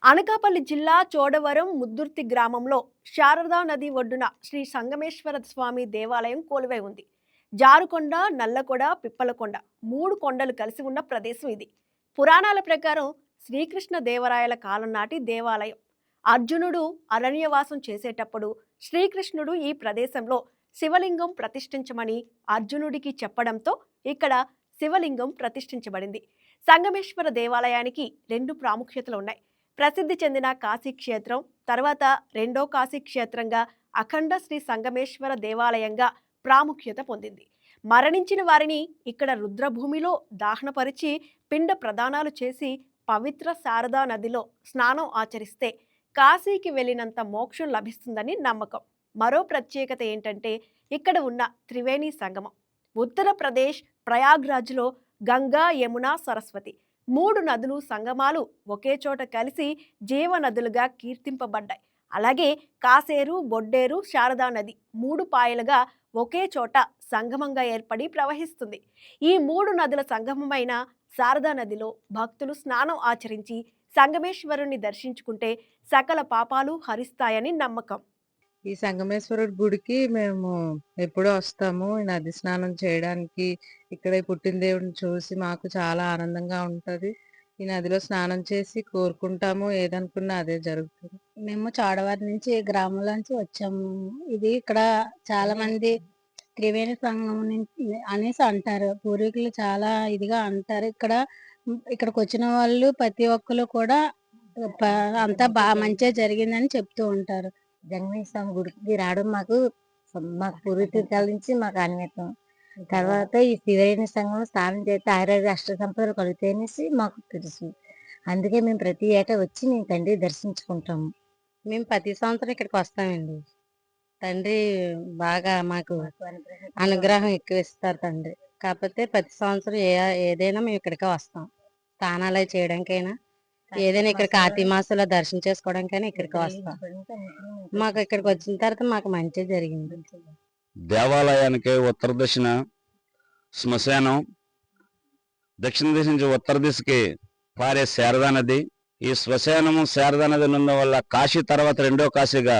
అనకాపల్లి జిల్లా చోడవరం ముద్దుర్తి గ్రామంలో శారదా నది ఒడ్డున శ్రీ సంగమేశ్వర స్వామి దేవాలయం కొలువై ఉంది. జారుకొండ, నల్లకొండ, పిప్పలకొండ మూడు కొండలు కలిసి ఉన్న ప్రదేశం ఇది. పురాణాల ప్రకారం శ్రీకృష్ణ దేవరాయల కాలం నాటి దేవాలయం. అర్జునుడు అరణ్యవాసం చేసేటప్పుడు శ్రీకృష్ణుడు ఈ ప్రదేశంలో శివలింగం ప్రతిష్ఠించమని అర్జునుడికి చెప్పడంతో ఇక్కడ శివలింగం ప్రతిష్ఠించబడింది. సంగమేశ్వర దేవాలయానికి రెండు ప్రాముఖ్యతలు ఉన్నాయి. ప్రసిద్ధి చెందిన కాశీ క్షేత్రం తర్వాత రెండో కాశీ క్షేత్రంగా అఖండ శ్రీ సంగమేశ్వర దేవాలయంగా ప్రాముఖ్యత పొందింది. మరణించిన వారిని ఇక్కడ రుద్రభూమిలో దాహనపరిచి పిండ ప్రదానాలు చేసి పవిత్ర శారదా నదిలో స్నానం ఆచరిస్తే కాశీకి వెళ్ళినంత మోక్షం లభిస్తుందని నమ్మకం. మరో ప్రత్యేకత ఏంటంటే ఇక్కడ ఉన్న త్రివేణి సంగమం. ఉత్తరప్రదేశ్ ప్రయాగ్రాజ్లో గంగా, యమున, సరస్వతి మూడు నదులు సంగమాలు ఒకే చోట కలిసి జీవనదులుగా కీర్తింపబడ్డాయి. అలాగే కాసేరు, బొడ్డేరు, శారదా నది మూడు పాయలుగా ఒకే చోట సంగమంగా ఏర్పడి ప్రవహిస్తుంది. ఈ మూడు నదుల సంగమమైన శారదా నదిలో భక్తులు స్నానం ఆచరించి సంగమేశ్వరుణ్ణి దర్శించుకుంటే సకల పాపాలు హరిస్తాయని నమ్మకం. ఈ సంగమేశ్వరుడి గుడికి మేము ఎప్పుడూ వస్తాము. ఈ నది స్నానం చేయడానికి. ఇక్కడ ఈ పుట్టిన దేవుడిని చూసి మాకు చాలా ఆనందంగా ఉంటది. ఈ నదిలో స్నానం చేసి కోరుకుంటాము. ఏదనుకున్నా అదే జరుగుతుంది. మేము చోడవరం నుంచి గ్రామంలో నుంచి వచ్చాము. ఇది ఇక్కడ చాలా మంది త్రివేణి సంగమం నుంచి అనేసి అంటారు. పూర్వీకులు చాలా ఇదిగా అంటారు. ఇక్కడికి వచ్చిన వాళ్ళు ప్రతి ఒక్కరు కూడా అంతా బాగా మంచిగా జరిగిందని చెప్తూ ఉంటారు. జంగమేశ్వర స్వామి గుడికి రావడం మాకు పూర్వీకుల నుంచి మాకు అన్వేతం. తర్వాత ఈ త్రివేణి సంఘంలో స్నానం చేస్తే ఆయుర్వేద అష్ట సంపదలు కలుగుతాయనేసి మాకు తెలుసు. అందుకే మేము ప్రతి ఏటా వచ్చి మేము తండ్రి దర్శించుకుంటాము. మేము ప్రతి సంవత్సరం ఇక్కడికి వస్తామండి. తండ్రి బాగా మాకు అనుగ్రహం ఎక్కువ ఇస్తారు తండ్రి. కాకపోతే ప్రతి సంవత్సరం ఏదైనా మేము ఇక్కడికే వస్తాం. స్నానాలు అవి చేయడానికైనా ఏదైనా ఇక్కడ కార్తీక మాసంలో దర్శనం చేసుకోవడానికైనా ఇక్కడికి వస్తాం. మాకు ఇక్కడికి వచ్చిన తర్వాత మాకు మంచి జరిగింది. దేవాలయానికి ఉత్తర దిశన శ్మశానం, దక్షిణ దిశ నుంచి ఉత్తర దిశకి పారే శారదా నది. ఈ శ్మశానము శారదా నది ఉన్న వల్ల కాశీ తర్వాత రెండో కాశీగా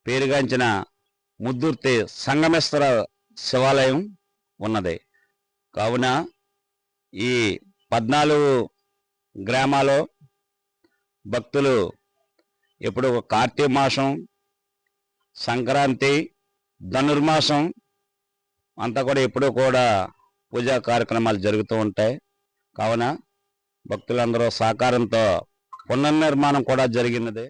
పేరుగాంచిన ముద్దుర్తి సంగమేశ్వర శివాలయం ఉన్నది. కావున ఈ 14 గ్రామాలు భక్తులు ఎప్పుడు కార్తీక మాసం, సంక్రాంతి, ధనుర్మాసం అంతా కూడా ఎప్పుడూ కూడా పూజా కార్యక్రమాలు జరుగుతూ ఉంటాయి. కావున భక్తులందరూ సహకారంతో పునర్నిర్మాణం కూడా జరిగినది.